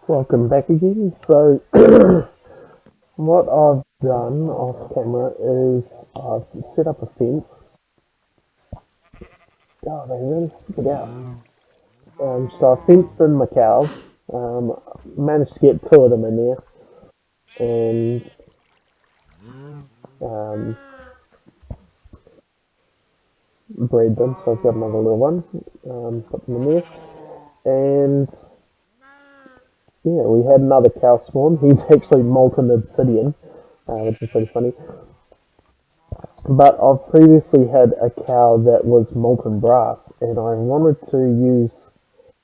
Welcome back again. So, what I've done off camera is I've set up a fence. Oh, they really stick it out. So I fenced in my cows. Managed to get two of them in there and um, bred them. So I've got another little one. Put them in there. And yeah, we had another cow spawn. He's actually molten obsidian, which is pretty funny. But I've previously had a cow that was molten brass, and I wanted to use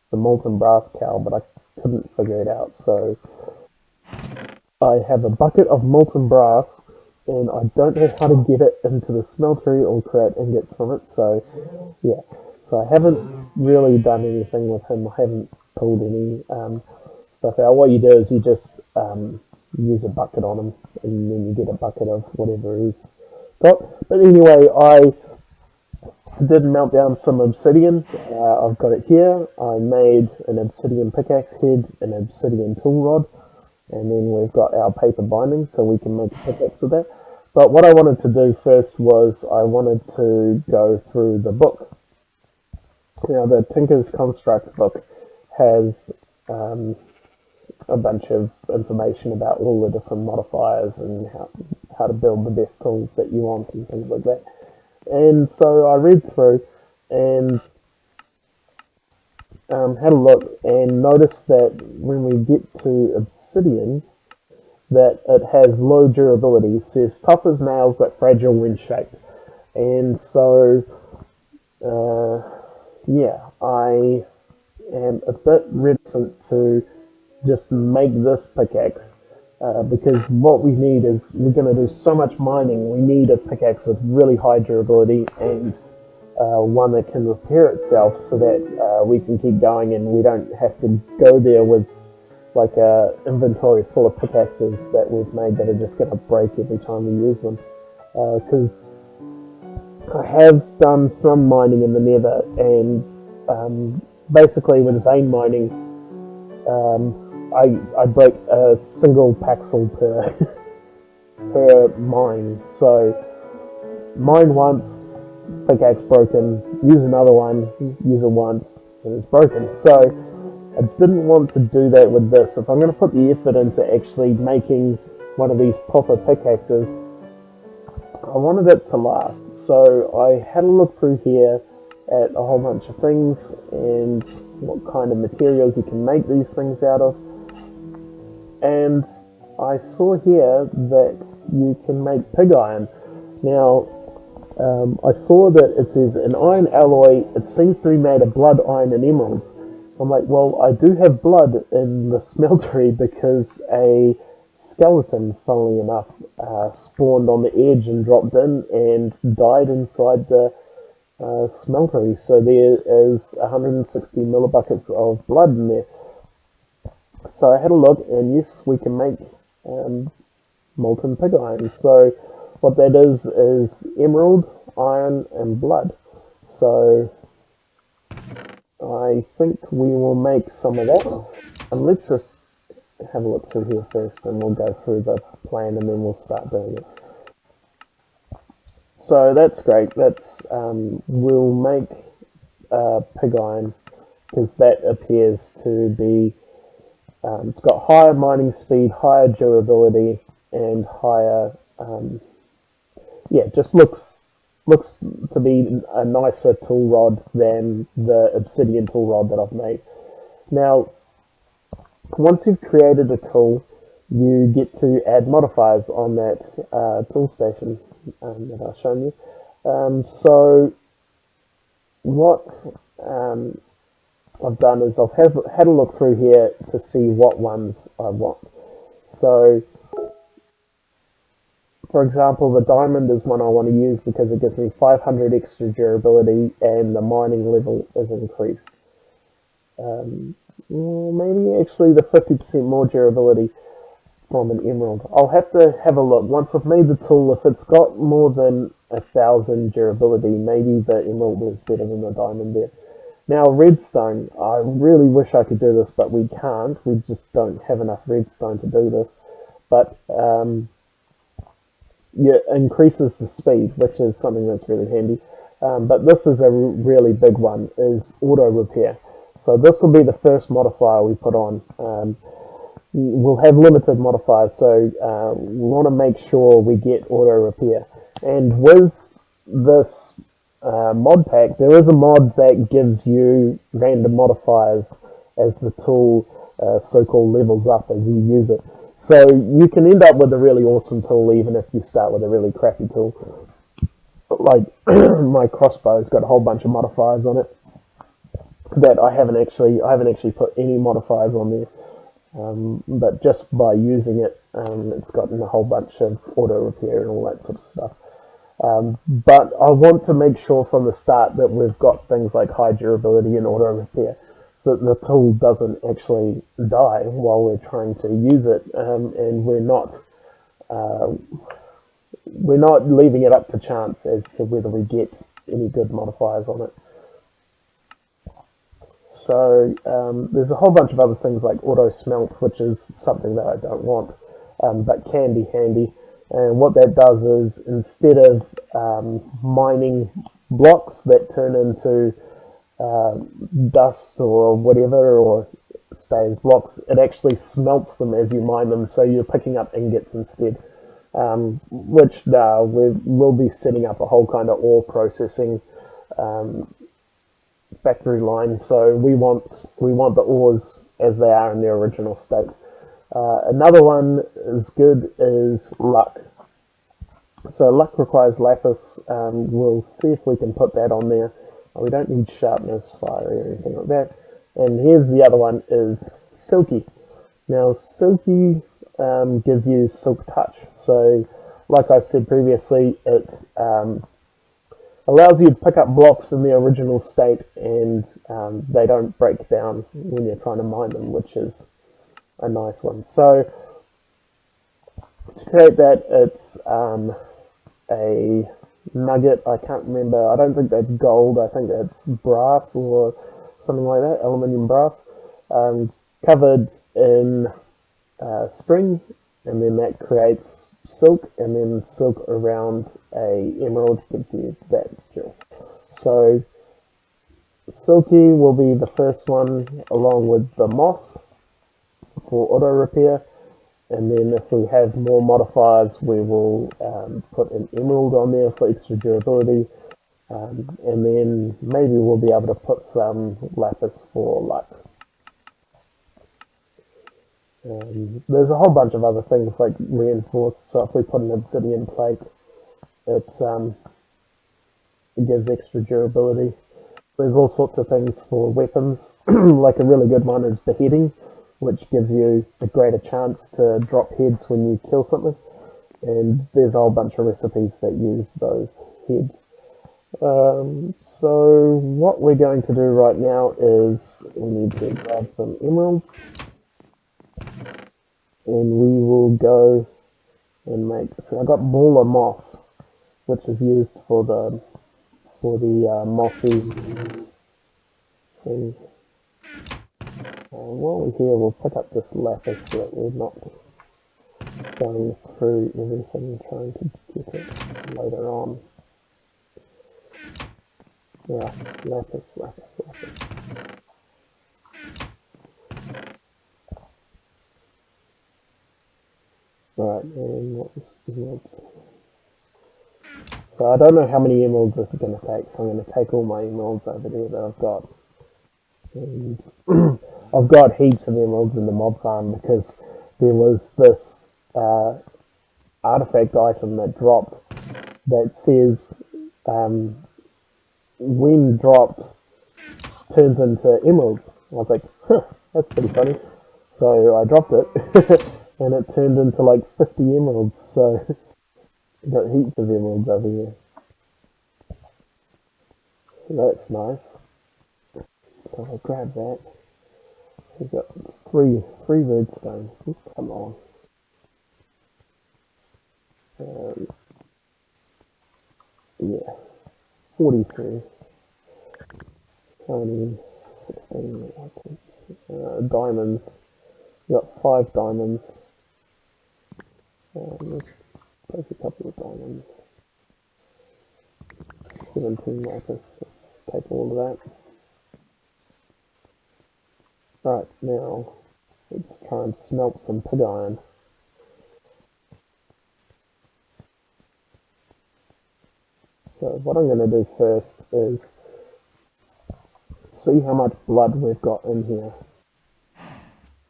the molten brass cow, but I couldn't figure it out. So I have a bucket of molten brass, and I don't know how to get it into the smeltery or create ingots from it. So yeah, so I haven't really done anything with him. I haven't pulled any stuff out. What you do is you just use a bucket on him, and then you get a bucket of whatever he's got. But anyway, I did melt down some obsidian. I've got it here. I made an obsidian pickaxe head, an obsidian tool rod, and then we've got our paper binding so we can make a pickaxe with that. But what I wanted to do first was I wanted to go through the book. Now the Tinker's Construct book has a bunch of information about all the different modifiers and how to build the best tools that you want and things like that. And so I read through and had a look and noticed that when we get to obsidian, that it has low durability. It says tough as nails but fragile when shaped. And so, yeah, I am a bit reticent to just make this pickaxe because what we need is we're going to do so much mining. We need a pickaxe with really high durability and one that can repair itself so that we can keep going and we don't have to go there with like a inventory full of pickaxes that we've made that are just going to break every time we use them. Because I have done some mining in the nether, and basically with vein mining, I break a single pixel per mine. So mine once, pickaxe broken, use another one, use it once, and it's broken. So I didn't want to do that with this. If I'm going to put the effort into actually making one of these proper pickaxes, I wanted it to last. So I had a look through here at a whole bunch of things and what kind of materials you can make these things out of. And I saw here that you can make pig iron. Now, I saw that it says an iron alloy. It seems to be made of blood, iron, and emerald. I'm like, well, I do have blood in the smeltery because a skeleton, funnily enough, spawned on the edge and dropped in and died inside the smeltery. So there is 160 millibuckets of blood in there. So I had a look, and yes, we can make molten pig iron. So what that is emerald, iron, and blood. So I think we will make some of that. And let's just have a look through here first, and we'll go through the plan, and then we'll start doing it. So that's great. That's we'll make pig iron because that appears to be it's got higher mining speed, higher durability, and higher yeah, just looks to be a nicer tool rod than the obsidian tool rod that I've made. Now, once you've created a tool, you get to add modifiers on that tool station that I've shown you. So what I've done is I've had a look through here to see what ones I want. So, for example, the diamond is one I want to use because it gives me 500 extra durability and the mining level is increased. Maybe actually the 50% more durability from an emerald. I'll have to have a look. Once I've made the tool, if it's got more than 1,000 durability, maybe the emerald is better than the diamond there. Now redstone, I really wish I could do this, but we can't. We just don't have enough redstone to do this. But yeah, increases the speed, which is something that's really handy. But this is a really big one, is auto repair. So this will be the first modifier we put on. We'll have limited modifiers, so we want to make sure we get auto repair. And with this mod pack, there is a mod that gives you random modifiers as the tool so-called levels up as you use it. So you can end up with a really awesome tool even if you start with a really crappy tool. Like my crossbow's got a whole bunch of modifiers on it that I haven't actually put any modifiers on there. But just by using it, it's gotten a whole bunch of auto repair and all that sort of stuff. But I want to make sure from the start that we've got things like high durability and auto repair, so that the tool doesn't actually die while we're trying to use it, and we're not leaving it up to chance as to whether we get any good modifiers on it. So there's a whole bunch of other things like auto smelt, which is something that I don't want, but can be handy. And what that does is, instead of mining blocks that turn into dust or whatever, or stay as blocks, it actually smelts them as you mine them, so you're picking up ingots instead. Which we'll be setting up a whole kind of ore processing factory line, so we want the ores as they are in their original state. Another one is good is luck. So luck requires lapis. We'll see if we can put that on there. We don't need sharpness, fire, or anything like that. And here's the other one, is silky. Now silky gives you silk touch. So like I said previously, it allows you to pick up blocks in their original state, and they don't break down when you're trying to mine them, which is a nice one. So to create that, it's a nugget. I can't remember. I don't think that's gold. I think that's brass or something like that, aluminium brass, covered in string, and then that creates silk, and then silk around a emerald gives you that jewel. So silky will be the first one, along with the moss for auto repair, and then if we have more modifiers, we will put an emerald on there for extra durability, and then maybe we'll be able to put some lapis for luck. There's a whole bunch of other things like reinforced, so if we put an obsidian plate, it gives extra durability. There's all sorts of things for weapons, like a really good one is beheading, which gives you a greater chance to drop heads when you kill something, and there's a whole bunch of recipes that use those heads. So what we're going to do right now is we need to grab some emeralds, and we will go and make. So I got baller moss, which is used for the mossy thing. While we're here, we'll pick up this lapis so that we're not going through everything trying to get it later on. Yeah, lapis. Alright, and what was emeralds? So I don't know how many emeralds this is going to take, so I'm going to take all my emeralds over there that I've got. And I've got heaps of emeralds in the mob farm because there was this artifact item that dropped that says when dropped turns into emerald. I was like, huh, that's pretty funny. So I dropped it and it turned into like 50 emeralds, so I've got heaps of emeralds over here. So that's nice. So I'll grab that. We've got three redstone. Come on. Yeah, 43. How many? 16 diamonds. We got 5 diamonds. Let's place a couple of diamonds. 17 lapis. Let's take all of that. Right, now let's try and smelt some pig iron. So what I'm going to do first is see how much blood we've got in here.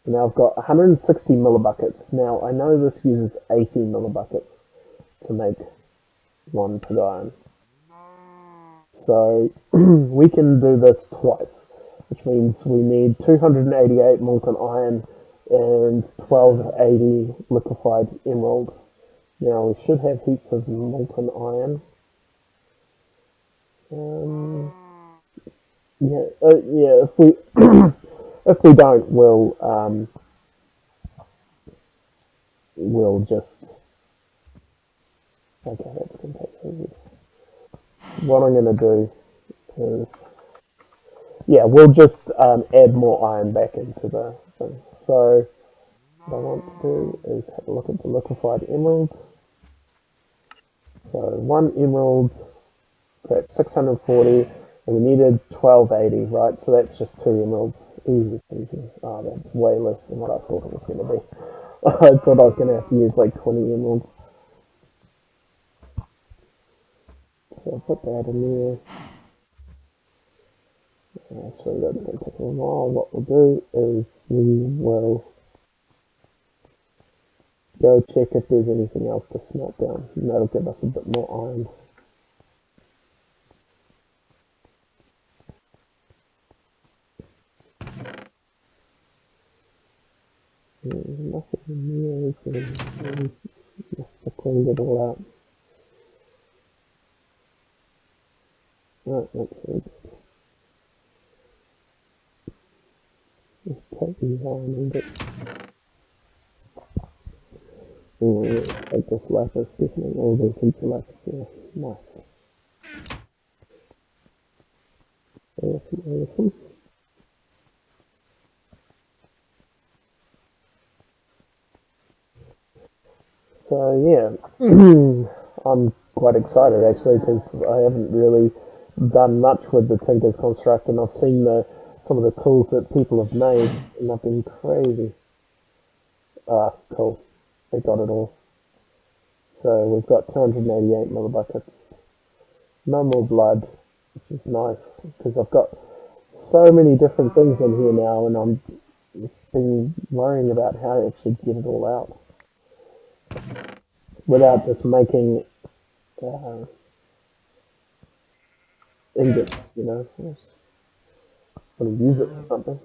Now I've got 160 millibuckets. Now I know this uses 80 millibuckets to make one pig iron. So we can do this twice, which means we need 288 molten iron and 1280 liquefied emerald. Now we should have heaps of molten iron. Yeah. If we if we don't, we'll just okay. That's gonna take ages. What I'm gonna do is we'll just add more iron back into the thing. So what I want to do is have a look at the liquefied emerald. So 1 emerald, that's 640, and we needed 1280, right? So that's just 2 emeralds. Easy peasy. Oh, that's way less than what I thought it was going to be. I thought I was going to have to use like 20 emeralds. So I'll put that in there. Actually, that's going to take a while. What we'll do is we will go check if there's anything else to smelt down, and that'll give us a bit more iron. Nothing in here, so I cleaned it all out. Right, that's it. Let's take these iron and get. Take this lapis, definitely all these heaps of lapis there. Nice. Awesome. So yeah, I'm quite excited actually because I haven't really done much with the Tinker's Construct, and I've seen some of the tools that people have made, and they've been crazy. Ah, cool. They got it all. So we've got 288 millibuckets. No more blood, which is nice because I've got so many different things in here now, and I'm just been worrying about how to actually get it all out without just making ingots, I just want to use it for something.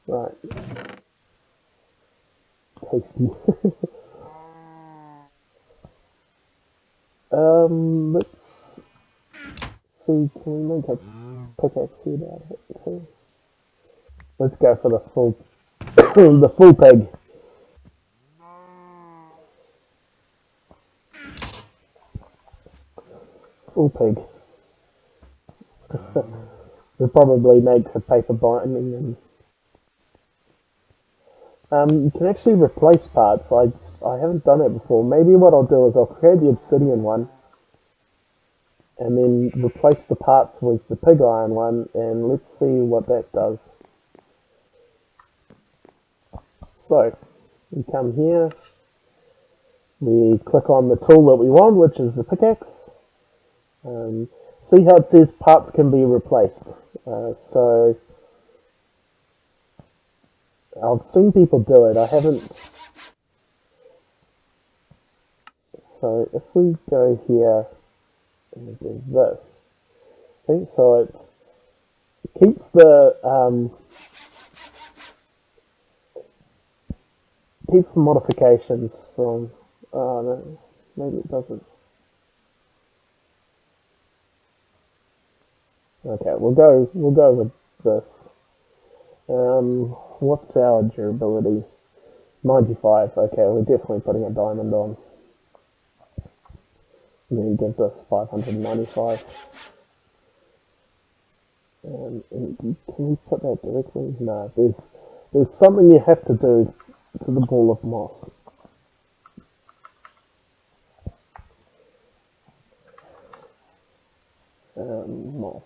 Right. Tasty. Let's see, can we make a pickaxe head out of it too? Let's go for the full the full pig. Full pig. It probably makes a paper binding, and you can actually replace parts. I haven't done it before. Maybe what I'll do is I'll create the obsidian one and then replace the parts with the pig iron one, and let's see what that does. So we come here, we click on the tool that we want, which is the pickaxe. See how it says parts can be replaced. So I've seen people do it. I haven't. So if we go here and we do this, okay, so it keeps the modifications from. Oh no, maybe it doesn't. Okay, we'll go with this. What's our durability? 95. Okay, we're definitely putting a diamond on. And then it gives us 595. And can we put that directly? No, there's something you have to do to the ball of moss. Moss.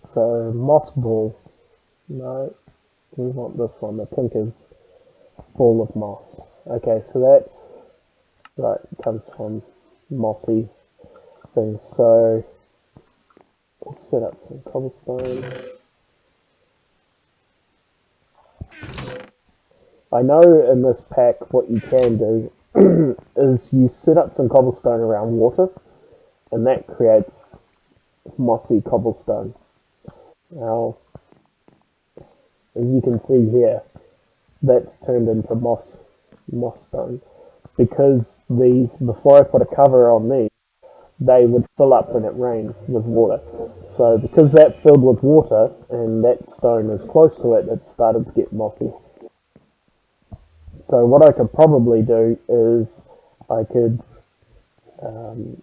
So moss ball. No, we want this one. The Tinker's ball of moss. Okay, so that right comes from mossy things. So we'll set up some cobblestone. I know in this pack what you can do is you set up some cobblestone around water, and that creates mossy cobblestone. Now, as you can see here, that's turned into moss stone. Because these, before I put a cover on these, they would fill up when it rains with water. So because that filled with water and that stone is close to it, it started to get mossy. So what I could probably do is I could um,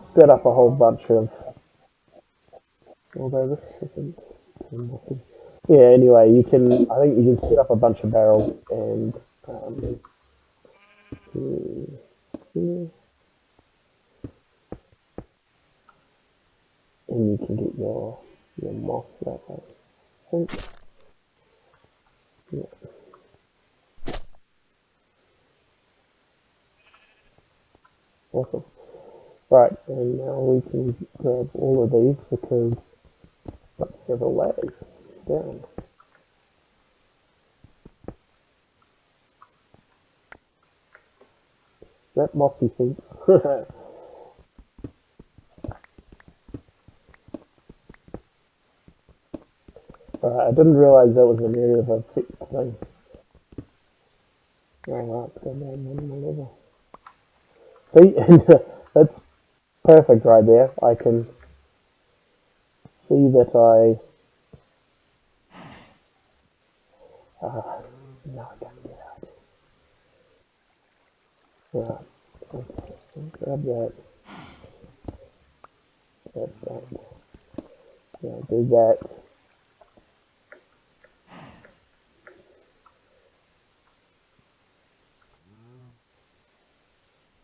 set up a whole bunch of, although this isn't too mossy. Yeah, anyway, I think you can set up a bunch of barrels and and you can get your moss that way. I think, yeah, awesome. Right, and now we can grab all of these because got several layers down. That mossy fence. I didn't realise that was an area of effect thing. Alright, go down one more level. See, that's perfect right there. I can see that no, I can't get out. Right, okay, grab that, grab that, yeah, do that.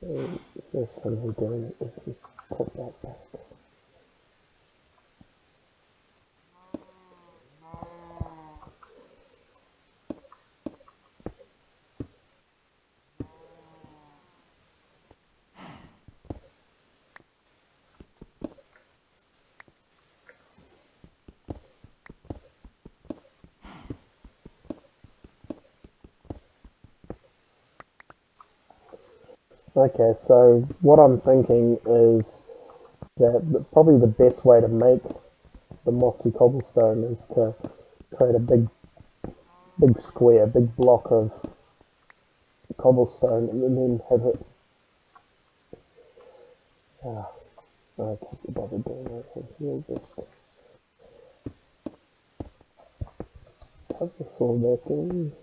And there's something doing it if you put that back. Okay, so what I'm thinking is that probably the best way to make the mossy cobblestone is to create a big square, big block of cobblestone, and then have it. Ah, I can't be bothered doing that. We'll just plug this all back in.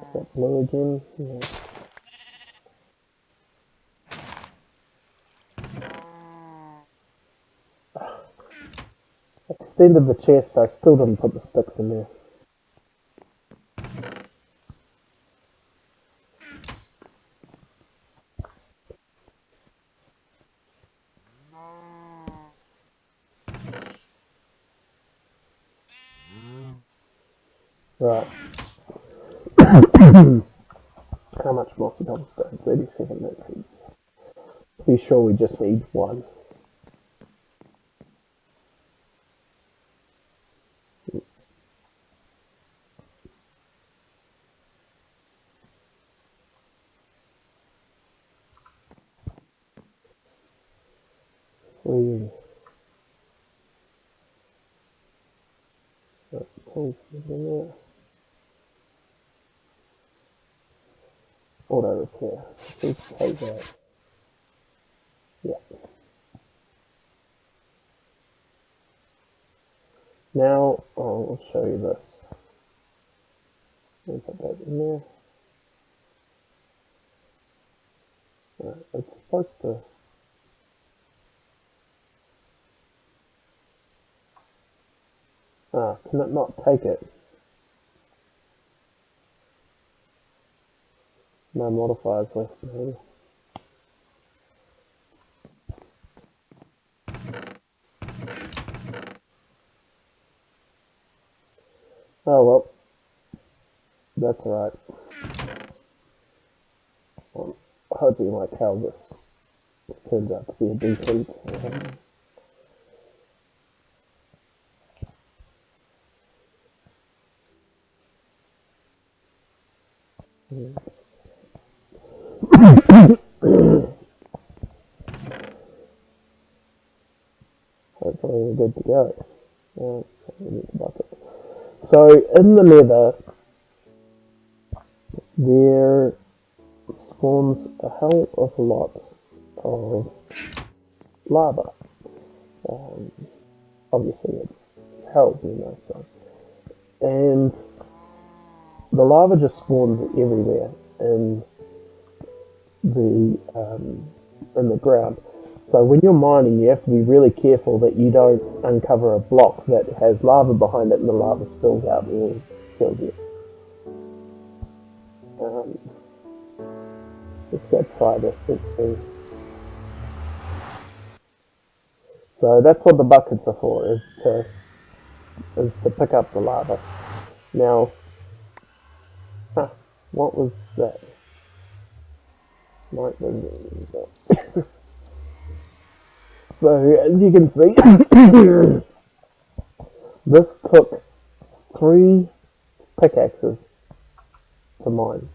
Is that blue again? Yeah. Extended the chest, I still didn't put the sticks in there. Right. How much mossy cobblestone? 37 minutes. Be sure we just need one. We pulls in there. Auto repair. Please take that. Yeah. Now I'll show you this. Let me put that in there. It's supposed to. Can it not take it? No modifiers left, maybe. Oh well, that's alright. I'm hoping like how this turns out to be a decent. Hopefully we're good to go. Bucket. So in the nether, there spawns a hell of a lot of lava. Obviously it's hell, you know, so. And the lava just spawns everywhere in the ground. So when you're mining, you have to be really careful that you don't uncover a block that has lava behind it and the lava spills out and kills you. Let's go try this, let's see. So that's what the buckets are for, is to pick up the lava. Now, what was that? Night vision. So as you can see, this took 3 pickaxes to mine,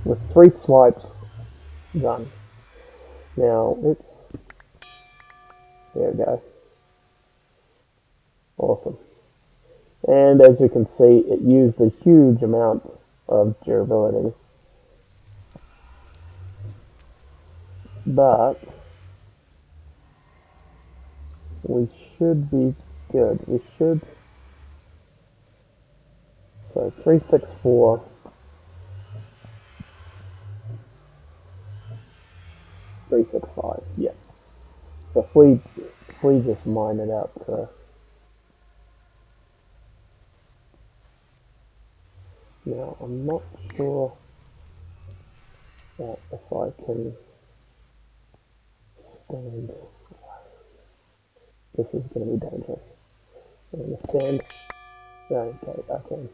with 3 swipes done. Now there we go. Awesome. And as you can see, it used a huge amount of durability. But we should be good. We should. So 364. 365. Yeah. So if we just mine it out to. Now I'm not sure that if I can stand. This is going to be dangerous. I'm going to stand. Okay, I can.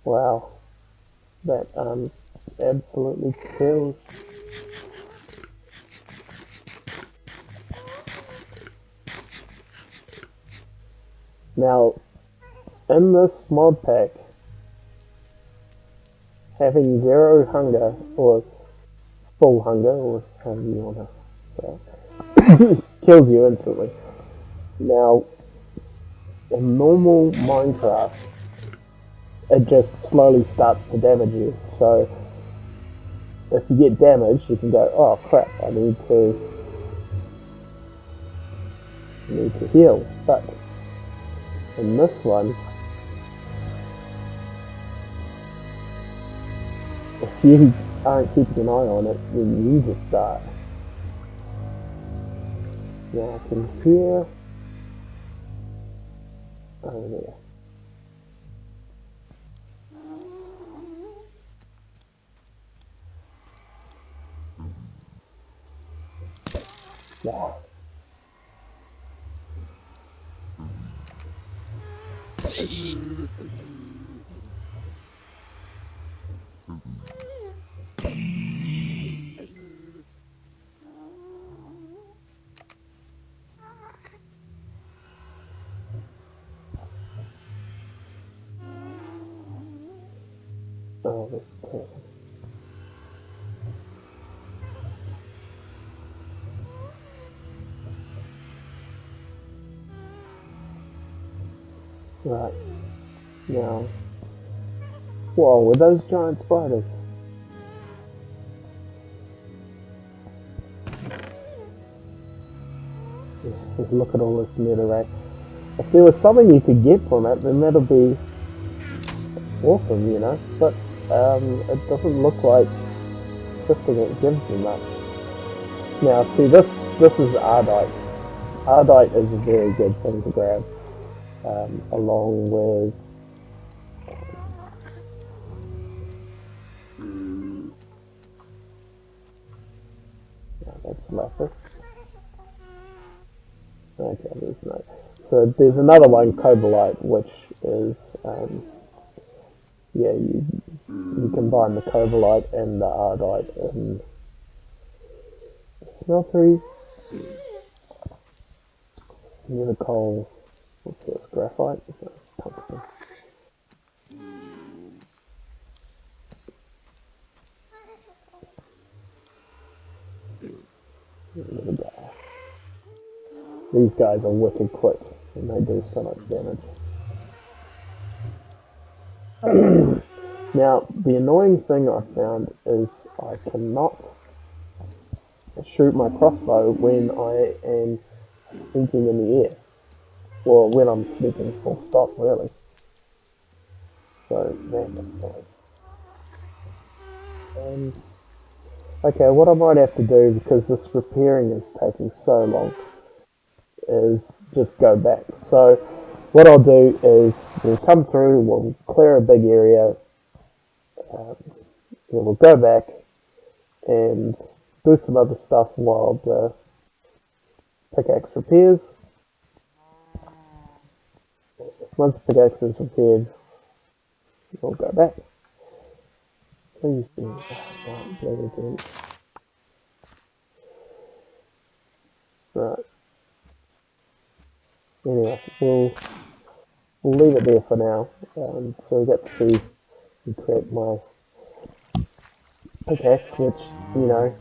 Wow, that absolutely kills. Now, in this mod pack, having 0 hunger, or full hunger, or however you want to say, kills you instantly. Now, in normal Minecraft, it just slowly starts to damage you. So, if you get damaged, you can go, oh crap, I need to heal. But in this one, if you aren't keeping an eye on it, then you just die. Now I can hear over there. Wow. Oh, this thing. Right. Now, whoa, were those giant spiders? Look at all this netherrack. If there was something you could get from it, then that'd be awesome, you know. But it doesn't look like shifting it gives you much. Now, see, this is Ardite. Ardite is a very good thing to grab, along with that's lapis. Okay, there's no. So there's another one, Cobalite, which is yeah, you combine the Cobalite and the Ardite in smeltery. Near the coal, what's this? Graphite? No, tungsten. There we go. These guys are wicked quick, and they do so much damage. Now, the annoying thing I found is I cannot shoot my crossbow when I am sneaking in the air. Well, when I'm sneaking full stop, really. So, that's annoying. Okay, what I might have to do, because this repairing is taking so long, is just go back. So, what I'll do is we'll come through, we'll clear a big area, we'll go back and do some other stuff while the pickaxe repairs. Once the pickaxe is repaired, we'll go back. Please do. Right. Anyway, we'll leave it there for now. So we get to see and create my pickaxe, which, you know,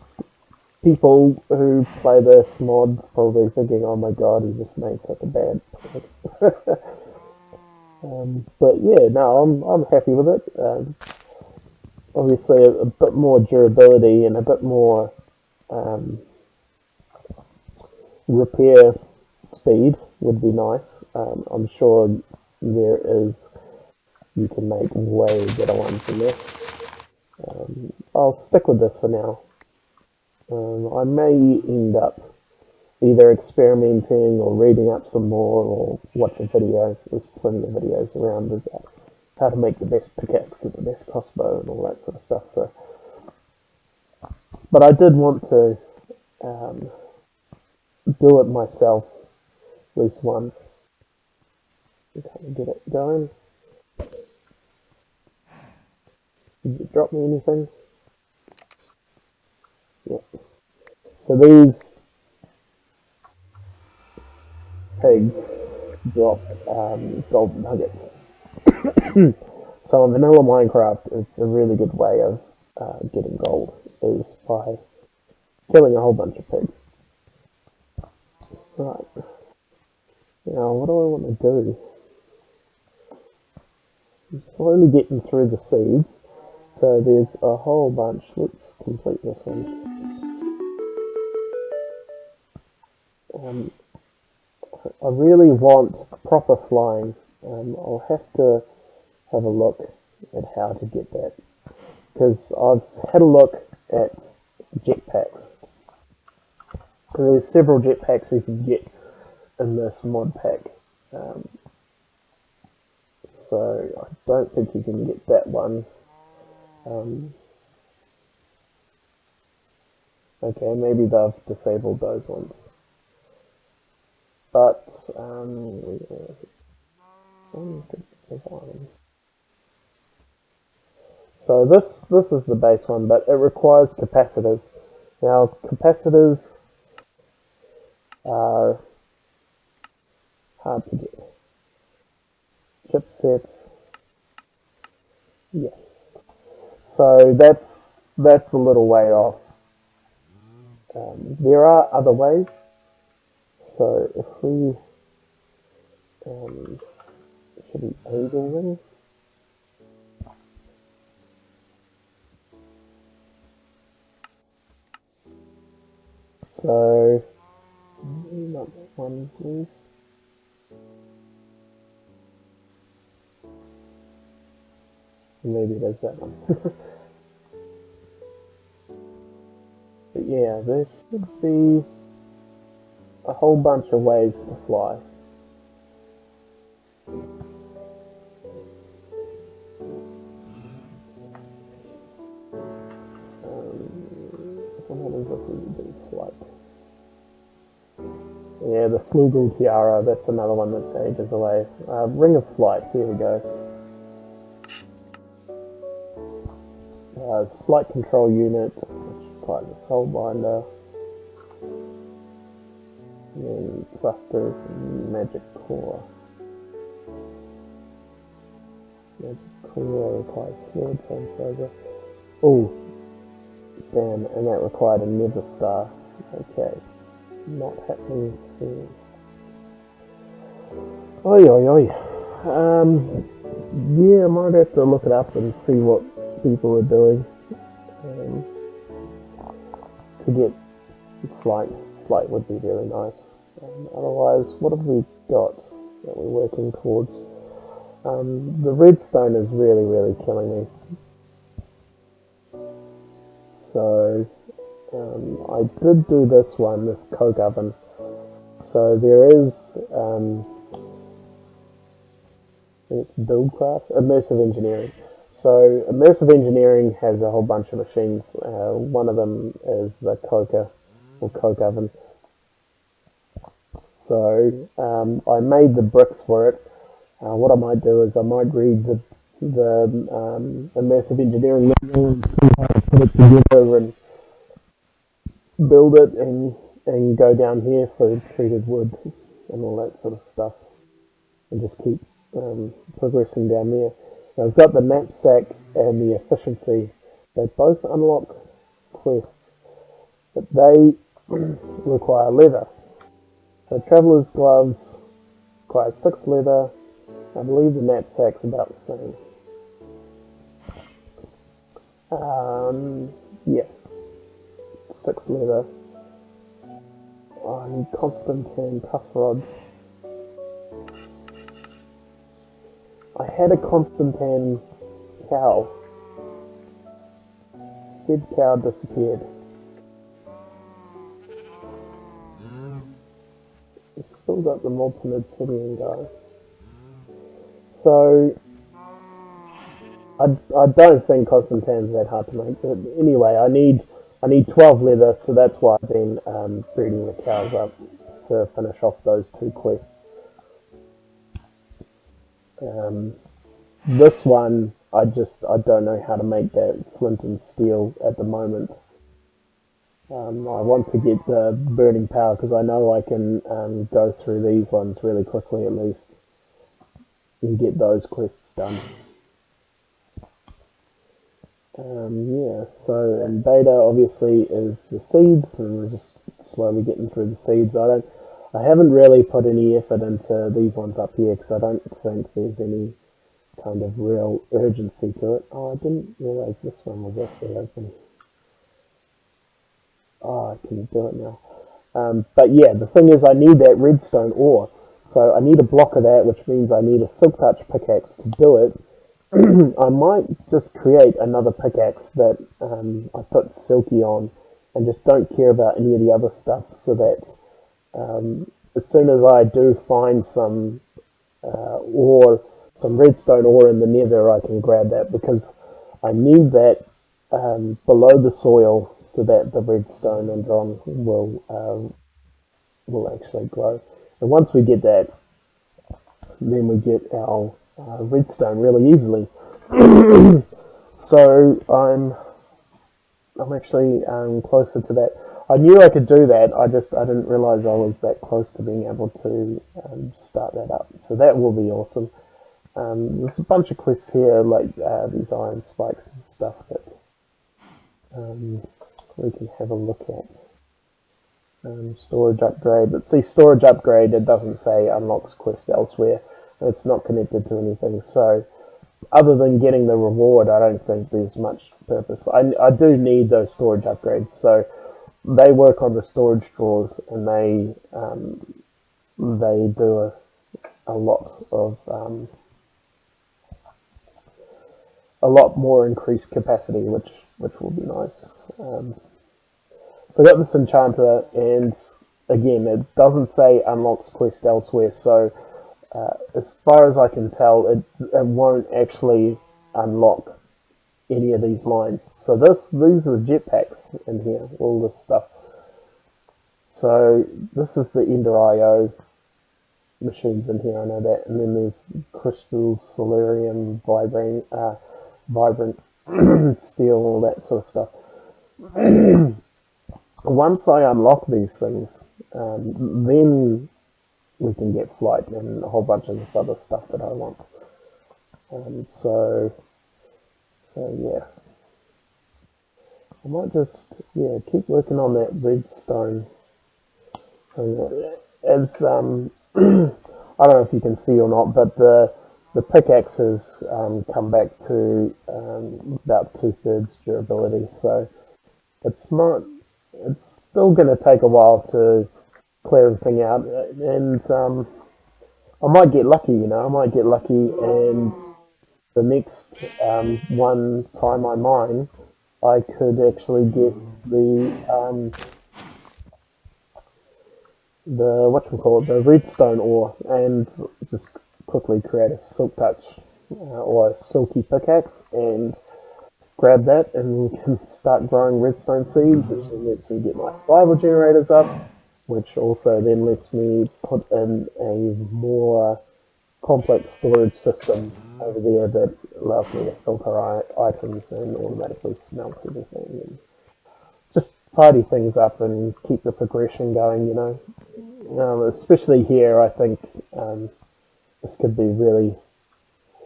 people who play this mod probably thinking, oh my god, he just made such a bad pickaxe. But yeah, no, I'm happy with it. Obviously, a bit more durability and a bit more repair speed would be nice. I'm sure there is, you can make way better ones than this. I'll stick with this for now. I may end up either experimenting or reading up some more or watching videos. There's plenty of videos around about how to make the best pickaxe and the best crossbow and all that sort of stuff. So, but I did want to do it myself at least once. Get it going. Did you drop me anything? Yeah. So these pigs drop golden nuggets. So in vanilla Minecraft, it's a really good way of getting gold is by killing a whole bunch of pigs. Right. Now, what do I want to do? I'm slowly getting through the seeds. So there's a whole bunch. Let's complete this one. I really want proper flying. I'll have to have a look at how to get that. Because I've had a look at jetpacks. So there's several jetpacks you can get in this mod pack. So I don't think you can get that one. Okay, maybe they've disabled those ones. But so this is the base one, but it requires capacitors. Now capacitors are hard to get. Chipsets, yeah. So that's a little way off. There are other ways. So if we should be angel ring. So Not that one, please. Maybe it is that one. But yeah, there should be a whole bunch of ways to fly. What happens if we do flight? Yeah, the Flugel Tiara, that's another one that's ages away. Ring of Flight, here we go. It's Flight Control Unit, which is quite the Soulbinder. And then Thrusters and Magic Core. Magic Core requires fluid transfer. Oh, damn, and that required a Nether Star. Okay, not happening soon. Oi, oi, oi. Yeah, I might have to look it up and see what people are doing to get flight. Flight would be really nice. Otherwise, what have we got that we're working towards? The redstone is really, really killing me. So, I did do this one, this coke oven. So there is, it's Buildcraft, Immersive Engineering. So Immersive Engineering has a whole bunch of machines. One of them is the coker, or coke oven. So I made the bricks for it. What I might do is I might read the Immersive Engineering manual and see how to put it together and build it and go down here for treated wood and all that sort of stuff and just keep progressing down there. Now I've got the knapsack and the efficiency. They both unlock quests, but they require leather. So Traveller's Gloves require 6 leather. I believe the knapsack's about the same. Yeah, 6 leather. Oh, I need Constantine tough rods. I had a Constantine cow. Said cow disappeared. It's still got the molten obsidian guy. So I don't think Constantine's that hard to make. But anyway, I need 12 leather, so that's why I've been breeding the cows up to finish off those 2 quests. This one, I don't know how to make that flint and steel at the moment. I want to get the burning power because I know I can go through these ones really quickly at least and get those quests done. Yeah, so and beta obviously is the seeds, and we're just slowly getting through the seeds. I haven't really put any effort into these ones up here because I don't think there's any kind of real urgency to it. Oh, I didn't realise this one was actually open. Oh, I can do it now. But yeah, the thing is I need that redstone ore. So I need a block of that, which means I need a silk touch pickaxe to do it. I might just create another pickaxe that I put silky on and just don't care about any of the other stuff so that as soon as I do find some ore, some redstone ore in the nether, I can grab that because I need that below the soil so that the redstone and bronze will actually grow. And once we get that, then we get our redstone really easily. So I'm actually closer to that. I knew I could do that. I didn't realize I was that close to being able to start that up. So that will be awesome. There's a bunch of quests here, like these iron spikes and stuff that we can have a look at. Storage upgrade. But see, storage upgrade, it doesn't say unlocks quest elsewhere. It's not connected to anything. So other than getting the reward, I don't think there's much purpose. I do need those storage upgrades. So they work on the storage drawers, and they do a lot of a lot more increased capacity, which will be nice. So I got this enchanter, and again, it doesn't say unlocks quest elsewhere, so as far as I can tell, it won't actually unlock any of these lines. So these are the jetpacks in here, all this stuff. So this is the Ender IO machines in here, I know that, and then there's crystals, solarium, vibrant steel, all that sort of stuff. Once I unlock these things, then we can get flight and a whole bunch of this other stuff that I want. So yeah, I might just keep working on that redstone. As I don't know if you can see or not, but the pickaxes come back to about 2/3 durability, so it's not. It's still going to take a while to clear everything out, and I might get lucky. I might get lucky, and the next one time I mine, I could actually get the the redstone ore, and just quickly create a silk touch or a silky pickaxe and grab that, and we can start growing redstone seeds, which then lets me get my survival generators up, which also then lets me put in a more complex storage system over there that allows me to filter items and automatically smelt everything, and just tidy things up and keep the progression going. Especially here, I think this could be really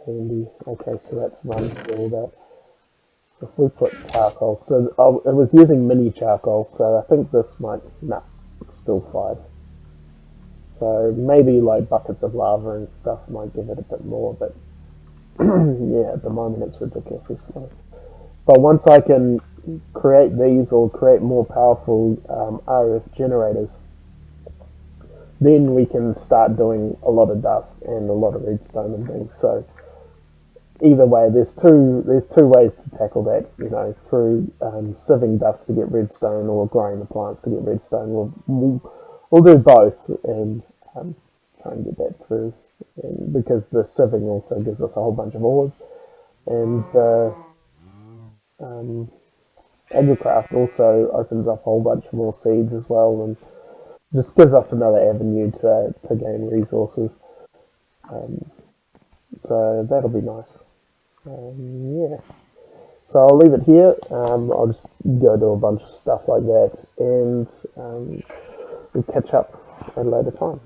handy. Okay, so that's run through all that. If we put charcoal, so it was using mini charcoal, so I think this might, still 5. So maybe like buckets of lava and stuff might give it a bit more, but yeah, at the moment it's ridiculously slow. But once I can create these or create more powerful RF generators, then we can start doing a lot of dust and a lot of redstone and things. So either way, there's two ways to tackle that. Through sieving dust to get redstone, or growing the plants to get redstone. We'll do both, and try and get that through. And because the sieving also gives us a whole bunch of ores, and Agricraft also opens up a whole bunch more seeds as well, and just gives us another avenue to gain resources. So that'll be nice. Yeah. So I'll leave it here. I'll just go do a bunch of stuff like that, and we'll catch up at a later time.